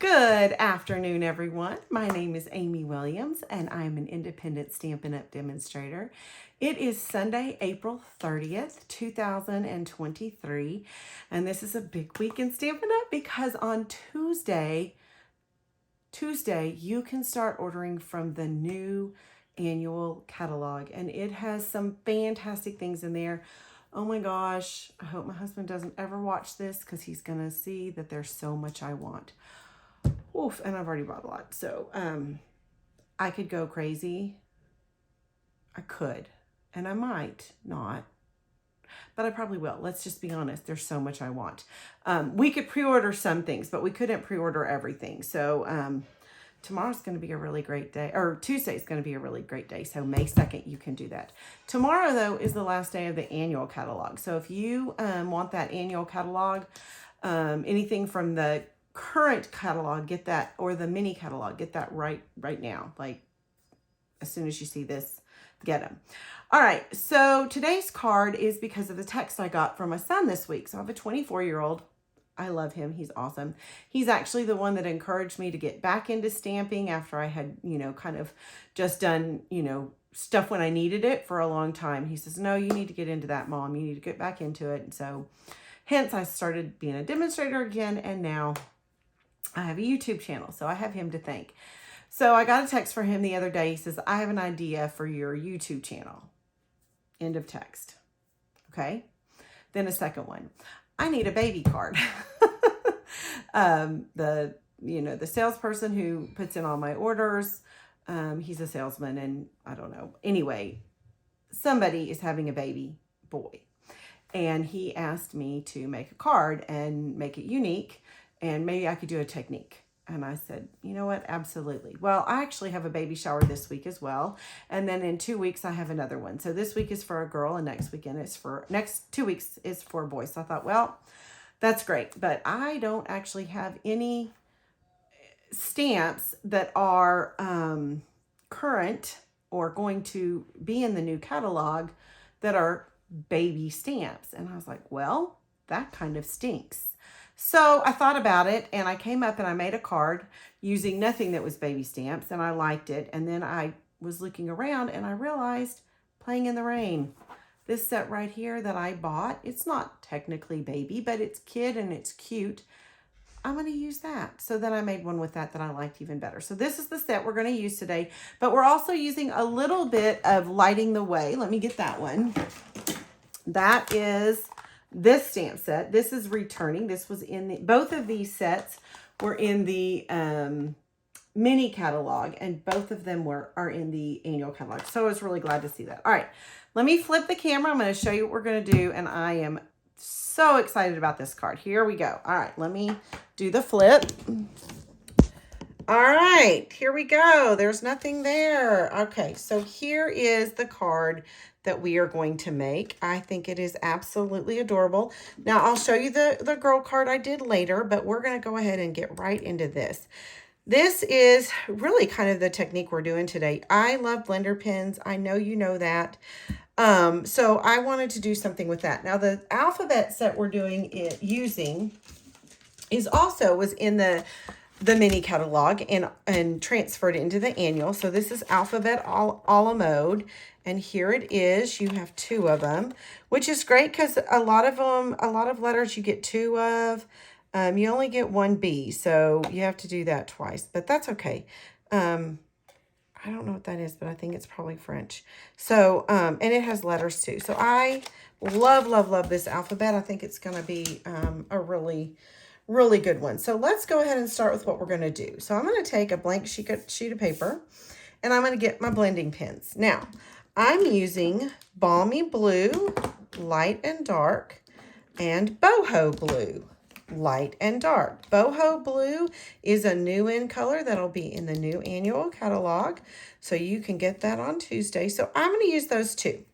Good afternoon, everyone. My name is Amy Williams, and I'm an independent Stampin' Up! Demonstrator. It is Sunday, April 30th, 2023, and this is a big week in Stampin' Up! Because on Tuesday, you can start ordering from the new annual catalog, and it has some fantastic things in there. Oh my gosh, I hope my husband doesn't ever watch this because he's gonna see that there's so much I want. Oof, and I've already bought a lot. So I could go crazy. I could, and I might not, but I probably will. Let's just be honest. There's so much I want. We could pre-order some things, but we couldn't pre-order everything. So tomorrow's going to be a really great day, or Tuesday is going to be a really great day. So May 2nd, you can do that. Tomorrow, though, is the last day of the annual catalog. So if you want that annual catalog, anything from the current catalog, get that, or the mini catalog, get that right now. Like as soon as you see this, get them. All right, so today's card is because of the text I got from my son this week. So I have a 24-year-old. I love him. He's awesome. He's actually the one that encouraged me to get back into stamping after I had, kind of just done, stuff when I needed it for a long time. He says, no, you need to get into that, Mom. You need to get back into it. And so hence I started being a demonstrator again, and now I have a YouTube channel, so I have him to thank. So I got a text for him the other day. He says, I have an idea for your YouTube channel. End of text. Okay. Then a second one. I need a baby card. The salesperson who puts in all my orders, he's a salesman, and I don't know. Anyway, somebody is having a baby boy, and he asked me to make a card and make it unique. And maybe I could do a technique. And I said, you know what? Absolutely. Well, I actually have a baby shower this week as well. And then in 2 weeks, I have another one. So this week is for a girl, and next 2 weeks is for a boy. So I thought, well, that's great. But I don't actually have any stamps that are current or going to be in the new catalog that are baby stamps. And I was like, well, that kind of stinks. So I thought about it, and I came up and I made a card using nothing that was baby stamps, and I liked it. And then I was looking around and I realized Playing in the Rain. This set right here that I bought, it's not technically baby, but it's kid and it's cute. I'm going to use that. So then I made one with that I liked even better. So this is the set we're going to use today, but we're also using a little bit of Lighting the Way. Let me get that one. That is this stamp set. This is returning. This was in both of these sets were in the mini catalog, and both of them are in the annual catalog. So I was really glad to see that. All right, let me flip the camera. I'm going to show you what we're going to do, and I am so excited about this card. Here we go. All right, let me do the flip. All right, here we go. There's nothing there. Okay, so here is the card that we are going to make. I think it is absolutely adorable. Now, I'll show you the girl card I did later, but we're going to go ahead and get right into this. This is really kind of the technique we're doing today. I love blender pens. I know you know that. So I wanted to do something with that. Now, the alphabet set we're using was in the mini catalog and transferred into the annual. So this is alphabet a la mode. And here it is. You have 2 of them, which is great because a lot of letters you get 2 of. You only get 1 B, so you have to do that twice, but that's okay. I don't know what that is, but I think it's probably French. So, and it has letters too. So I love this alphabet. I think it's going to be a really good one. So let's go ahead and start with what we're going to do. So I'm going to take a blank sheet of paper, and I'm going to get my blending pens. Now, I'm using Balmy Blue, light and dark, and Boho Blue, light and dark. Boho Blue is a new in color that'll be in the new annual catalog, so you can get that on Tuesday. So I'm going to use those 2.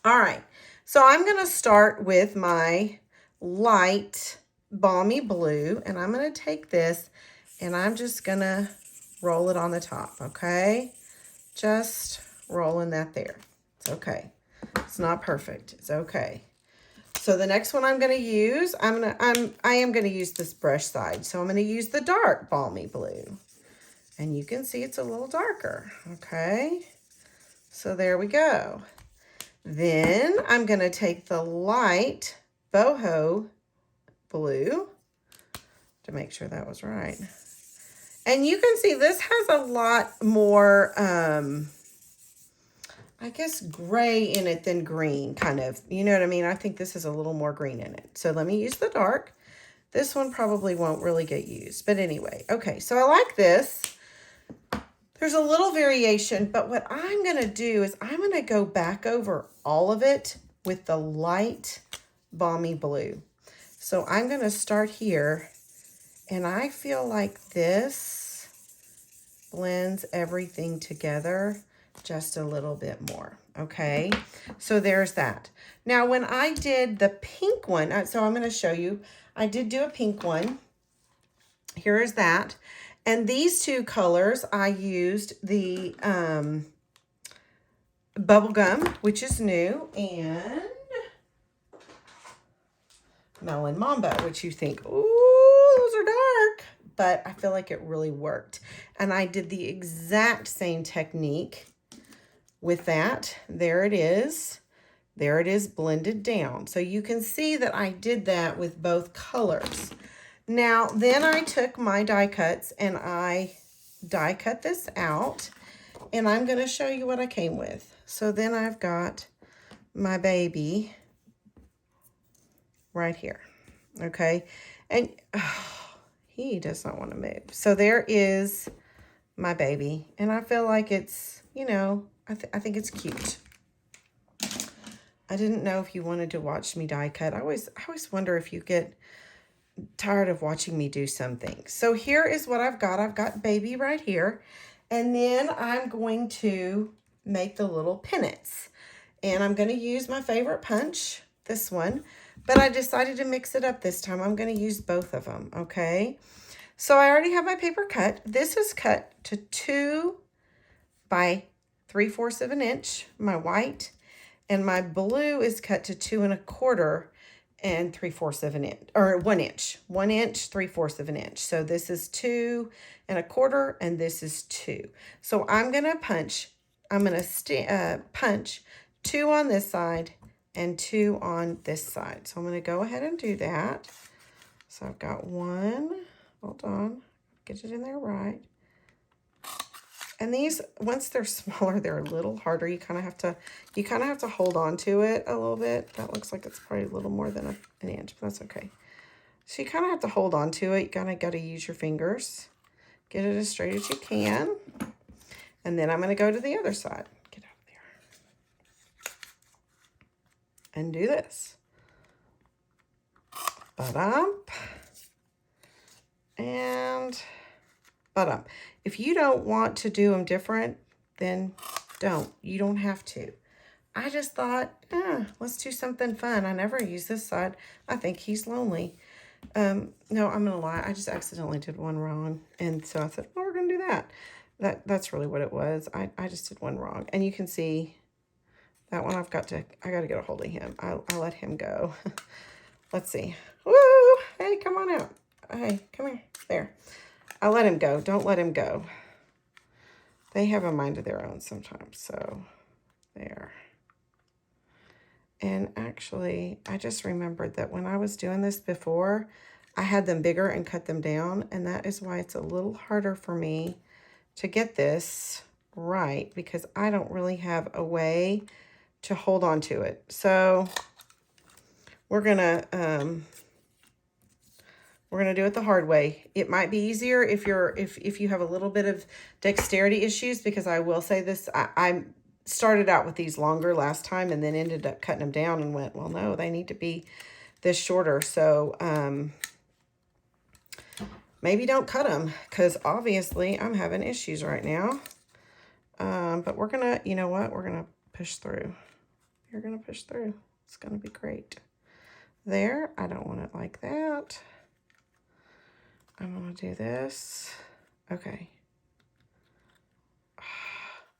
All right, so I'm going to start with my light Balmy Blue, and I'm going to take this and I'm just going to roll it on the top, okay? Just rolling that there. It's okay. It's not perfect. It's okay. So the next one I'm going to use, I am going to use this brush side. So I'm going to use the dark Balmy blue. And you can see it's a little darker, okay? So there we go. Then I'm going to take the light Boho blue to make sure that was right. And you can see this has a lot more, I guess, gray in it than green, kind of. You know what I mean? I think this has a little more green in it. So let me use the dark. This one probably won't really get used. But anyway, okay, so I like this. There's a little variation, but what I'm going to do is I'm going to go back over all of it with the light Balmy blue. So I'm going to start here, and I feel like this blends everything together just a little bit more, okay? So there's that. Now, when I did the pink one, so I'm going to show you, I did do a pink one. Here is that. And these two colors, I used the Bubblegum, which is new, and Melon Mamba, which you think, ooh, those are dark. But I feel like it really worked. And I did the exact same technique with that. There it is. There it is blended down. So you can see that I did that with both colors. Now, then I took my die cuts and I die cut this out, and I'm going to show you what I came with. So then I've got my baby right here, okay? And he does not want to move. So there is my baby, and I feel like it's, you know, I think it's cute. I didn't know if you wanted to watch me die cut. I always wonder if you get tired of watching me do something. So here is what I've got. I've got baby right here. And then I'm going to make the little pennants. And I'm going to use my favorite punch, this one. But I decided to mix it up this time. I'm going to use both of them, okay? So I already have my paper cut. This is cut to 2 by 3/4 of an inch, my white. And my blue is cut to 2 1/4 and 3/4 of an inch, or 1 inch, 1 inch, 3/4 of an inch. So this is 2 1/4, and this is 2. So I'm gonna punch. I'm gonna punch 2 on this side and 2 on this side. So I'm gonna go ahead and do that. So I've got 1. Hold on, get it in there right. And these, once they're smaller, they're a little harder. You kind of have to hold on to it a little bit. That looks like it's probably a little more than an inch, but that's okay. So you kind of have to hold on to it. You kind of got to use your fingers. Get it as straight as you can. And then I'm going to go to the other side. Get out of there. And do this. Ba-dump. And ba-dump. If you don't want to do them different, then don't. You don't have to. I just thought, let's do something fun. I never use this side. I think he's lonely. No, I'm going to lie. I just accidentally did one wrong. And so I said, well, we're going to do that. That's really what it was. I just did one wrong. And you can see that one I got to get a hold of him. I let him go. Let's see. Woo! Hey, come on out. Hey, come here. There. I let him go. Don't let him go. They have a mind of their own sometimes. So there. And actually, I just remembered that when I was doing this before, I had them bigger and cut them down. And that is why it's a little harder for me to get this right, because I don't really have a way to hold on to it. So we're going to do it the hard way. It might be easier if you have a little bit of dexterity issues, because I will say this, I started out with these longer last time and then ended up cutting them down and went, well, no, they need to be this shorter. So maybe don't cut them, because obviously I'm having issues right now. But we're gonna, you know what? We're gonna push through. You're gonna push through. It's gonna be great. There, I don't want it like that. I'm going to do this. Okay.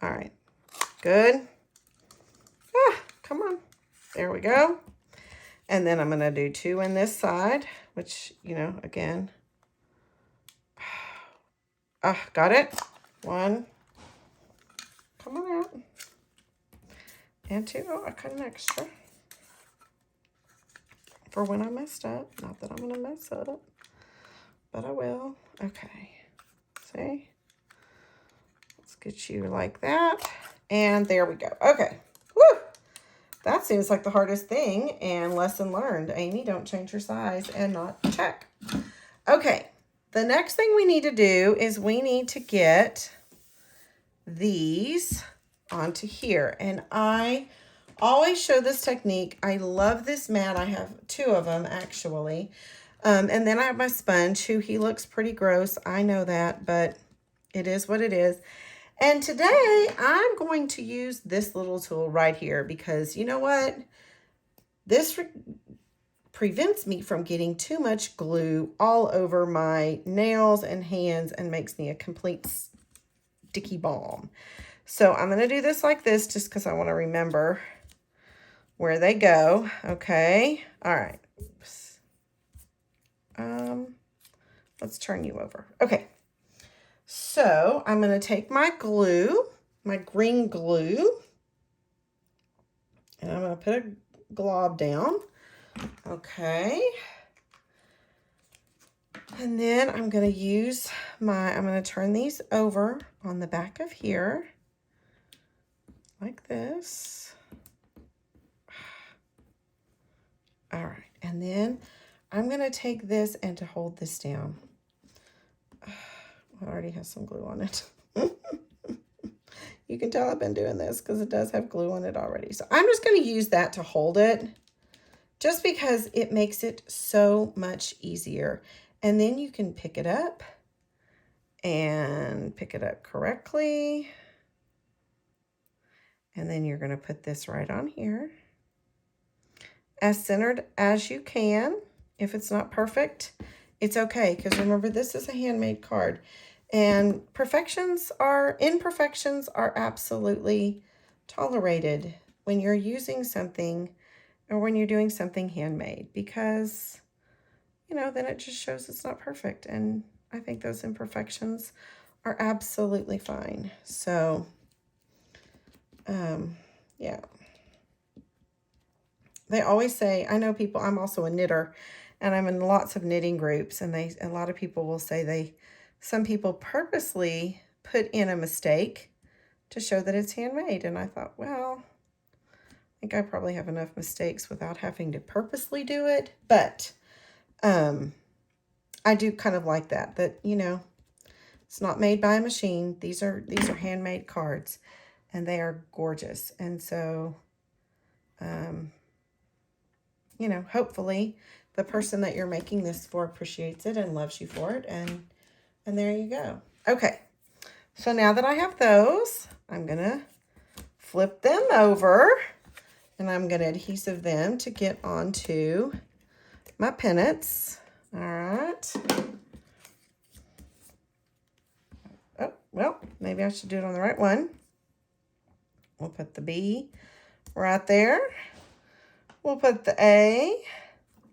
All right. Good. Come on. There we go. And then I'm going to do 2 in this side, which, you know, again. Got it. 1. Come on out. And 2. Oh, I cut an extra. For when I messed up. Not that I'm going to mess up, but I will. Okay. See? Let's get you like that. And there we go. Okay. Woo! That seems like the hardest thing. And lesson learned. Amy, don't change your size and not check. Okay. The next thing we need to do is we need to get these onto here. And I always show this technique. I love this mat. I have 2 of them actually. And then I have my sponge, who he looks pretty gross. I know that, but it is what it is. And today I'm going to use this little tool right here because you know what? This prevents me from getting too much glue all over my nails and hands and makes me a complete sticky bomb. So I'm going to do this like this just because I want to remember where they go. Okay. All right. Oops. Let's turn you over. Okay. So I'm going to take my glue, my green glue, and I'm going to put a glob down. Okay. And then I'm going to use I'm going to turn these over on the back of here like this. All right. And then I'm going to take this and to hold this down. It already has some glue on it. You can tell I've been doing this because it does have glue on it already. So I'm just going to use that to hold it just because it makes it so much easier. And then you can pick it up and pick it up correctly. And then you're going to put this right on here. As centered as you can. If it's not perfect, it's okay. Because remember, this is a handmade card. And imperfections are absolutely tolerated when you're using something or when you're doing something handmade. Because, you know, then it just shows it's not perfect. And I think those imperfections are absolutely fine. So, yeah. They always say, I know people, I'm also a knitter, and I'm in lots of knitting groups, and a lot of people will say some people purposely put in a mistake to show that it's handmade. And I thought, well, I think I probably have enough mistakes without having to purposely do it. But I do kind of like that, you know, it's not made by a machine. These are handmade cards, and they are gorgeous. And so, you know, hopefully the person that you're making this for appreciates it and loves you for it. And there you go. Okay. So now that I have those, I'm going to flip them over and I'm going to adhesive them to get onto my pennants. All right. Oh, well, maybe I should do it on the right one. We'll put the B right there. We'll put the A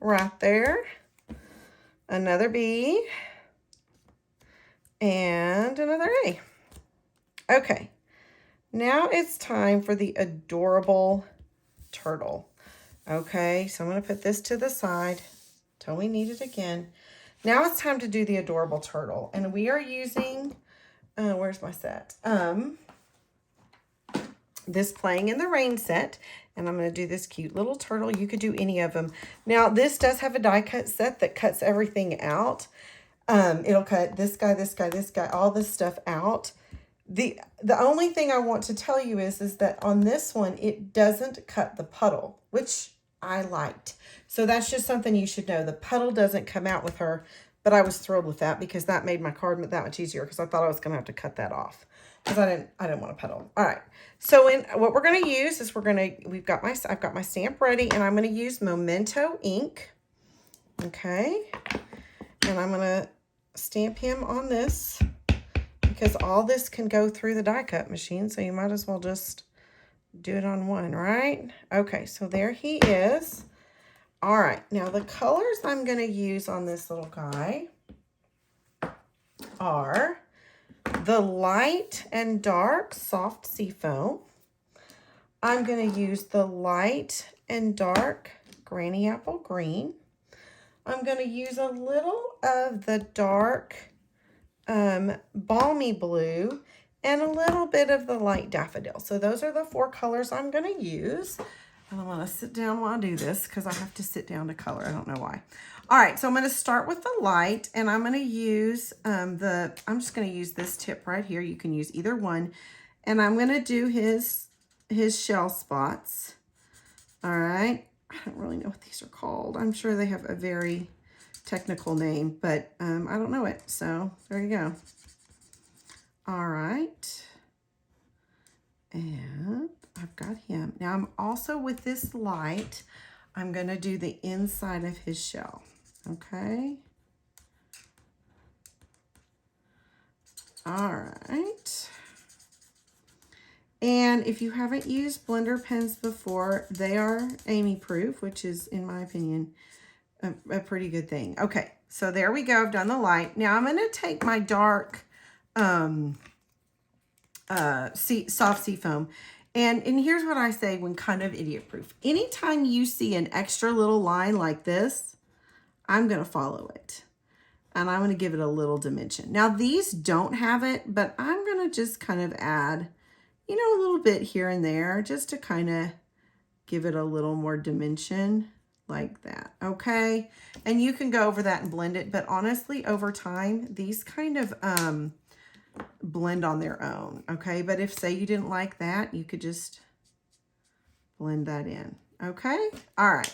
right there. Another B. And another A. Okay. Now it's time for the adorable turtle. Okay, so I'm going to put this to the side till we need it again. Now it's time to do the adorable turtle. And we are using, where's my set? This Playing in the Rain set. And I'm going to do this cute little turtle. You could do any of them. Now, this does have a die cut set that cuts everything out. It'll cut this guy, this guy, this guy, all this stuff out. The only thing I want to tell you is that on this one, it doesn't cut the puddle, which I liked. So that's just something you should know. The puddle doesn't come out with her, but I was thrilled with that because that made my card that much easier because I thought I was going to have to cut that off because I didn't want a puddle. All right. So what we're going to use is I've got my stamp ready, and I'm going to use Memento ink. Okay. And I'm going to stamp him on this because all this can go through the die cut machine. So you might as well just do it on one, right? Okay. So there he is. All right, now the colors I'm going to use on this little guy are the light and dark soft seafoam. I'm going to use the light and dark granny apple green. I'm going to use a little of the dark balmy blue and a little bit of the light daffodil. So those are the 4 colors I'm going to use. And I'm going to sit down while I do this because I have to sit down to color. I don't know why. All right, so I'm going to start with the light, and I'm going to use I'm just going to use this tip right here. You can use either one. And I'm going to do his shell spots. All right. I don't really know what these are called. I'm sure they have a very technical name, but I don't know it. So there you go. All right. And I've got him. Now I'm also with this light, I'm going to do the inside of his shell. Okay. All right. And if you haven't used blender pens before, they are Amy proof, which is, in my opinion, a pretty good thing. Okay, so there we go. I've done the light. Now I'm going to take my dark soft sea foam. And here's what I say when kind of idiot proof. Anytime you see an extra little line like this, I'm going to follow it. And I'm going to give it a little dimension. Now these don't have it, but I'm going to just kind of add, you know, a little bit here and there just to kind of give it a little more dimension like that. Okay. And you can go over that and blend it. But honestly, over time, these kind of blend on their own. Okay. But if say you didn't like that, you could just blend that in. Okay. All right.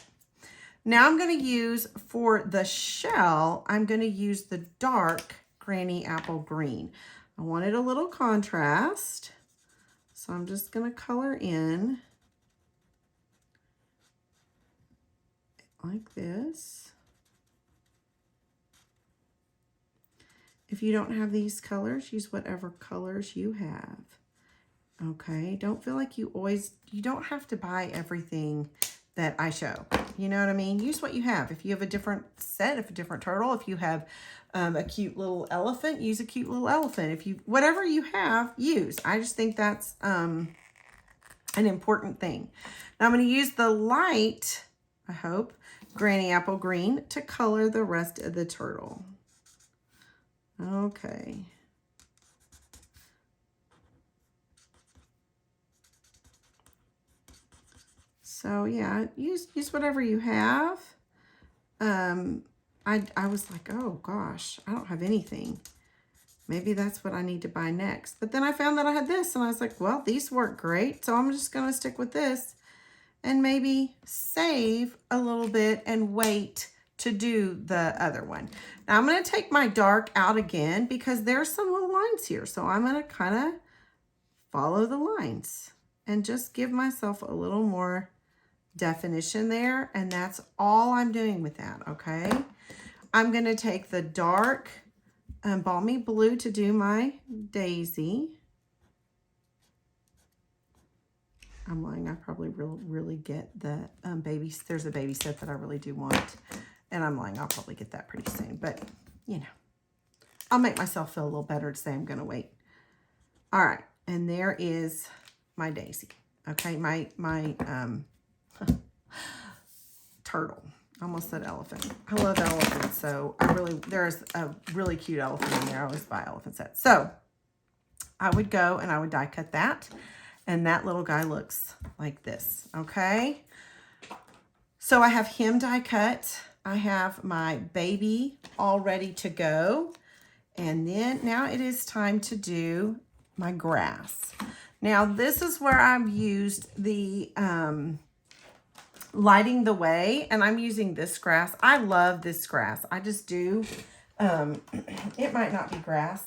Now I'm going to use for the shell, I'm going to use the dark granny apple green. I wanted a little contrast. So I'm just going to color in like this. If you don't have these colors, use whatever colors you have. Okay, don't feel like you don't have to buy everything that I show. You know what I mean? Use what you have. If you have a different set, if a different turtle, if you have a cute little elephant, use a cute little elephant. If you, whatever you have, use. I just think that's an important thing. Now I'm going to use the light, I hope, granny apple green to color the rest of the turtle. Okay. So yeah, use whatever you have. I was like, oh gosh, I don't have anything. Maybe that's what I need to buy next. But then I found that I had this and I was like, well, these work great. So I'm just going to stick with this and maybe save a little bit and wait to do the other one. Now I'm going to take my dark out again because there's some little lines here. So I'm going to kind of follow the lines and just give myself a little more definition there. And that's all I'm doing with that. Okay. I'm going to take the dark balmy blue to do my daisy. I'm lying. I probably really get the there's a baby set that I really do want. And I'm lying. I'll probably get that pretty soon. But, you know, I'll make myself feel a little better to say I'm going to wait. All right. And there is my daisy. Okay. My turtle. I almost said elephant. I love elephants. So there's a really cute elephant in there. I always buy elephant sets. So I would go and I would die cut that. And that little guy looks like this. Okay. So I have him die cut. I have my baby all ready to go. And then now it is time to do my grass. Now this is where I've used the lighting the way, and I'm using this grass. I love this grass. I just do. It might not be grass,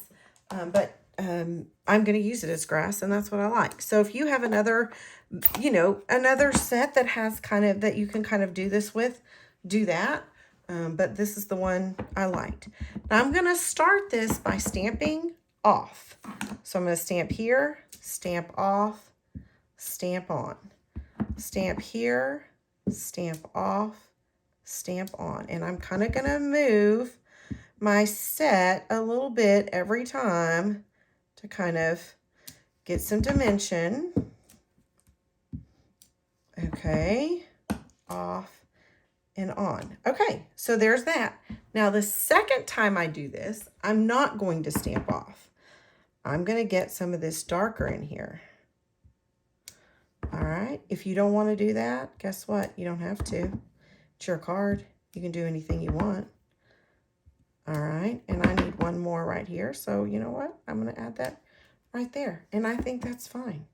but I'm going to use it as grass, and that's what I like. So if you have another, another set that has that you can kind of do this with, do that. But this is the one I liked. Now I'm going to start this by stamping off. So I'm going to stamp here, stamp off, stamp on, stamp here, stamp off, stamp on. And I'm kind of going to move my set a little bit every time to kind of get some dimension. Okay, off and on. Okay, so there's that. Now the second time I do this, I'm not going to stamp off. I'm going to get some of this darker in here. All right, if you don't want to do that, guess what? You don't have to. It's your card. You can do anything you want. All right, and I need one more right here. So you know what? I'm going to add that right there. And I think that's fine.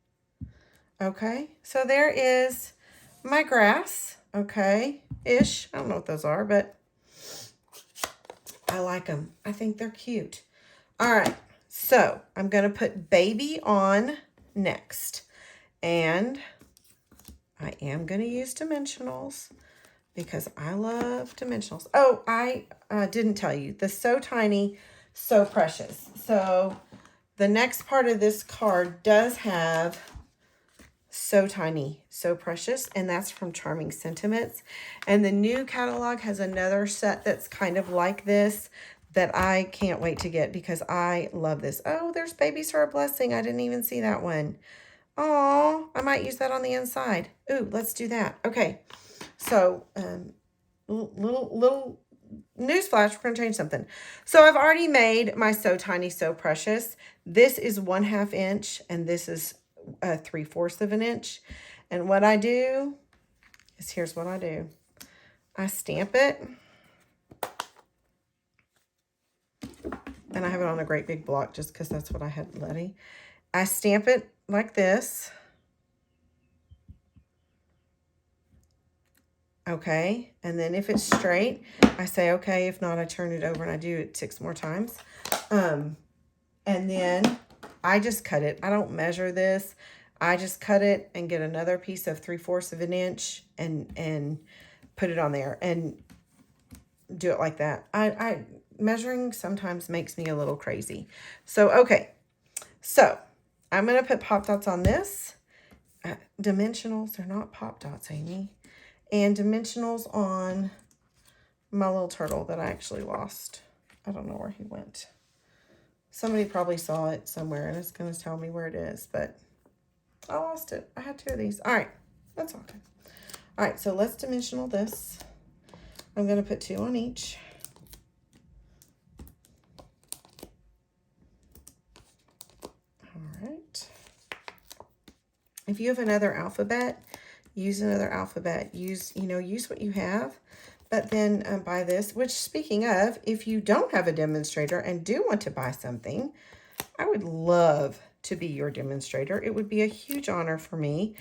Okay, so there is my grass. Okay, ish. I don't know what those are, but I like them. I think they're cute. All right, so I'm going to put baby on next. And I am going to use dimensionals because I love dimensionals. Oh, I didn't tell you. The So Tiny, So Precious. So the next part of this card does have So Tiny, So Precious, and that's from Charming Sentiments. And the new catalog has another set that's kind of like this that I can't wait to get because I love this. Oh, there's Babies for a Blessing. I didn't even see that one. Oh, I might use that on the inside. Ooh, let's do that. Okay, so little newsflash, we're going to change something. So I've already made my So Tiny, So Precious. This is 1/2 inch, and this is 3/4 of an inch. And what I do is, here's what I do. I stamp it. And I have it on a great big block just because that's what I had ready. I stamp it like this. Okay, and then if it's straight, I say okay. If not, I turn it over and I do it 6 more times. And then I just cut it. I don't measure this. I just cut it and get another piece of 3/4 of an inch and put it on there and do it like that. Measuring sometimes makes me a little crazy. So, okay. So, I'm going to put pop dots on this. Dimensionals, they're not pop dots, Amy. And dimensionals on my little turtle that I actually lost. I don't know where he went. Somebody probably saw it somewhere and it's going to tell me where it is, but I lost it. I had 2 of these. All right, that's all good. All right, so let's dimensional this. I'm going to put 2 on each. All right. If you have another alphabet, use another alphabet. Use what you have. But then buy this, which, speaking of, if you don't have a demonstrator and do want to buy something, I would love to be your demonstrator. It would be a huge honor for me.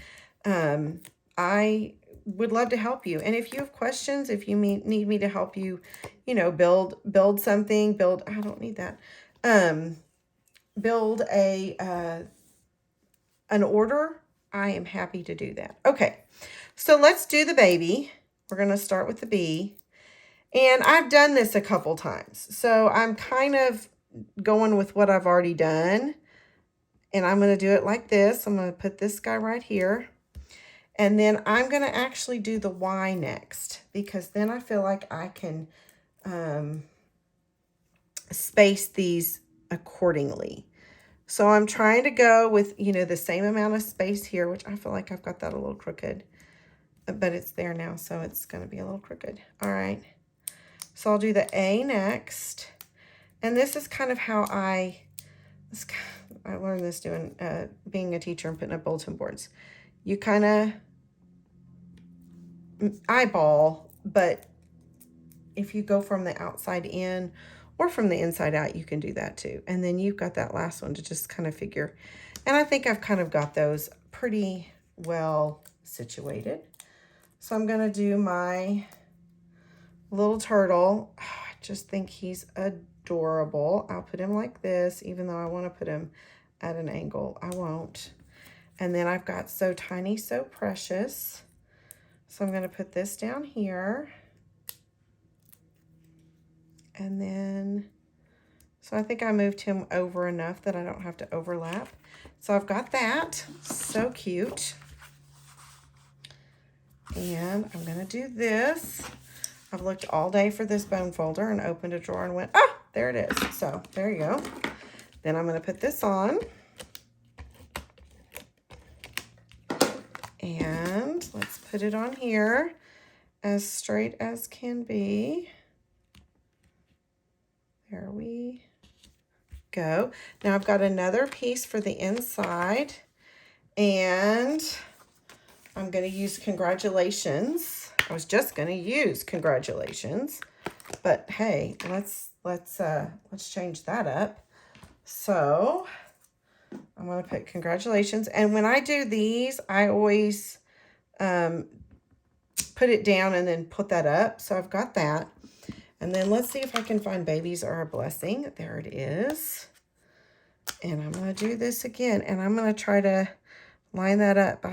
I would love to help you. And if you have questions, if you need me to help you, build something, I don't need that. Build an order, I am happy to do that. Okay, so let's do the baby. We're going to start with the bee. And I've done this a couple times. So I'm kind of going with what I've already done. And I'm going to do it like this. I'm going to put this guy right here. And then I'm going to actually do the Y next. Because then I feel like I can space these accordingly. So I'm trying to go with, the same amount of space here, which I feel like I've got that a little crooked. But it's there now, so it's going to be a little crooked. All right. So I'll do the A next. And this is kind of how I learned this doing, being a teacher and putting up bulletin boards. You kind of eyeball, but if you go from the outside in or from the inside out, you can do that too. And then you've got that last one to just kind of figure. And I think I've kind of got those pretty well situated. So I'm going to do my little turtle. Oh, I just think he's adorable. I'll put him like this, even though I want to put him at an angle. I won't. And then I've got So Tiny, So Precious. So I'm going to put this down here. And then, so I think I moved him over enough that I don't have to overlap. So I've got that. So cute. And I'm going to do this. I've looked all day for this bone folder and opened a drawer and went, ah, there it is. So there you go. Then I'm going to put this on. And let's put it on here as straight as can be. There we go. Now I've got another piece for the inside, and I'm going to use congratulations. I was just going to use congratulations, but hey, let's change that up. So I'm going to put congratulations. And when I do these, I always put it down and then put that up. So I've got that. And then let's see if I can find babies are a blessing. There it is. And I'm going to do this again. And I'm going to try to line that up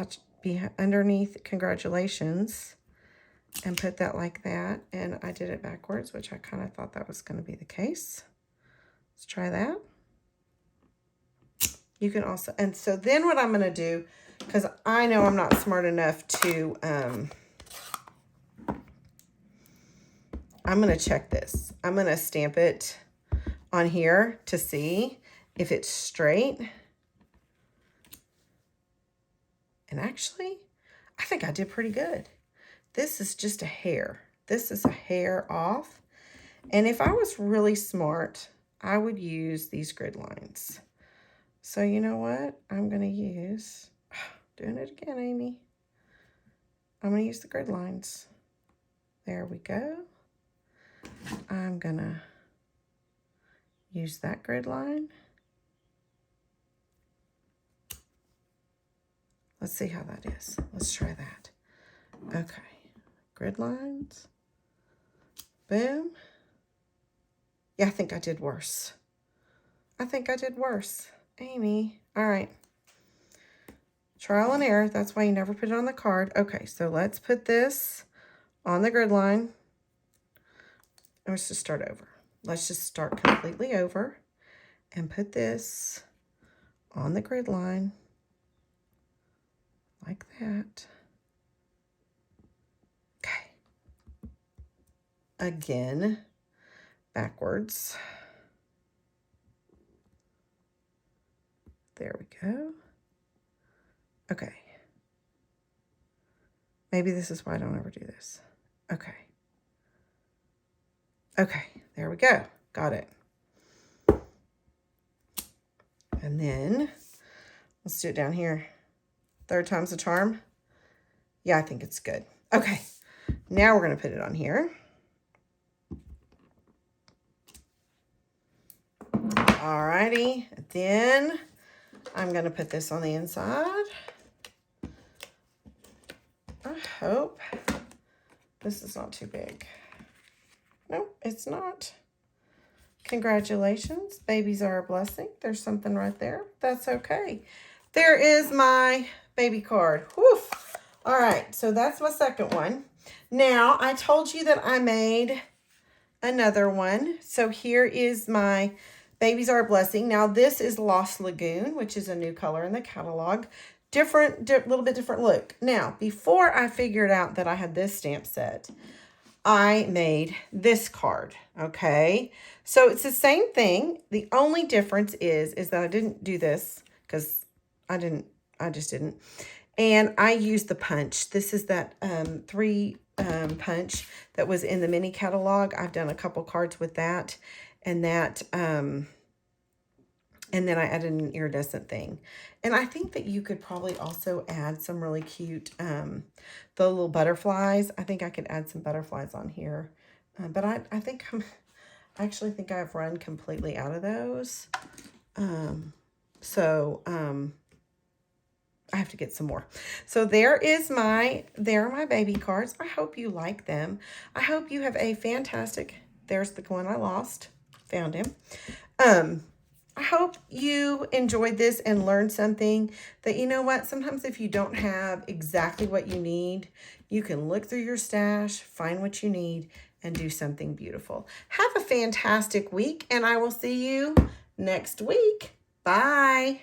underneath congratulations and put that like that. And I did it backwards, which I kind of thought that was going to be the case. Let's try that. You can also, and so then what I'm going to do, because I know I'm not smart enough to, I'm going to check this. I'm going to stamp it on here to see if it's straight. And actually, I think I did pretty good. This is just a hair. This is a hair off. And if I was really smart, I would use these grid lines. So you know what? I'm going to use, doing it again, Amy. I'm going to use the grid lines. There we go. I'm going to use that grid line. Let's see how that is. Let's try that. Okay. Grid lines. Boom. Yeah, I think I did worse. I think I did worse. Amy. All right. Trial and error. That's why you never put it on the card. Okay, so let's put this on the grid line. And let's just start over. Let's just start completely over and put this on the grid line like that. Okay. Again, backwards. There we go. Okay. Maybe this is why I don't ever do this. Okay. Okay, there we go. Got it. And then let's do it down here. Third time's the charm. Yeah, I think it's good. Okay, now we're going to put it on here. Alrighty, then I'm going to put this on the inside. I hope this is not too big. No, it's not. Congratulations. Babies are a blessing. There's something right there. That's okay. There is my baby card. Whew. All right, so that's my second one. Now, I told you that I made another one. So here is my Babies Are a Blessing. Now, this is Lost Lagoon, which is a new color in the catalog. Little bit different look. Now, before I figured out that I had this stamp set, I made this card, okay? So it's the same thing. The only difference is that I didn't do this because I just didn't. And I used the punch. This is that 3 punch that was in the mini catalog. I've done a couple cards with that, and that, and then I added an iridescent thing. And I think that you could probably also add some really cute, the little butterflies. I think I could add some butterflies on here. But I actually think I've run completely out of those. I have to get some more. So there are my baby cards. I hope you like them. I hope you have a fantastic, there's the one I lost, found him. I hope you enjoyed this and learned something that, you know what, sometimes if you don't have exactly what you need, you can look through your stash, find what you need, and do something beautiful. Have a fantastic week, and I will see you next week. Bye.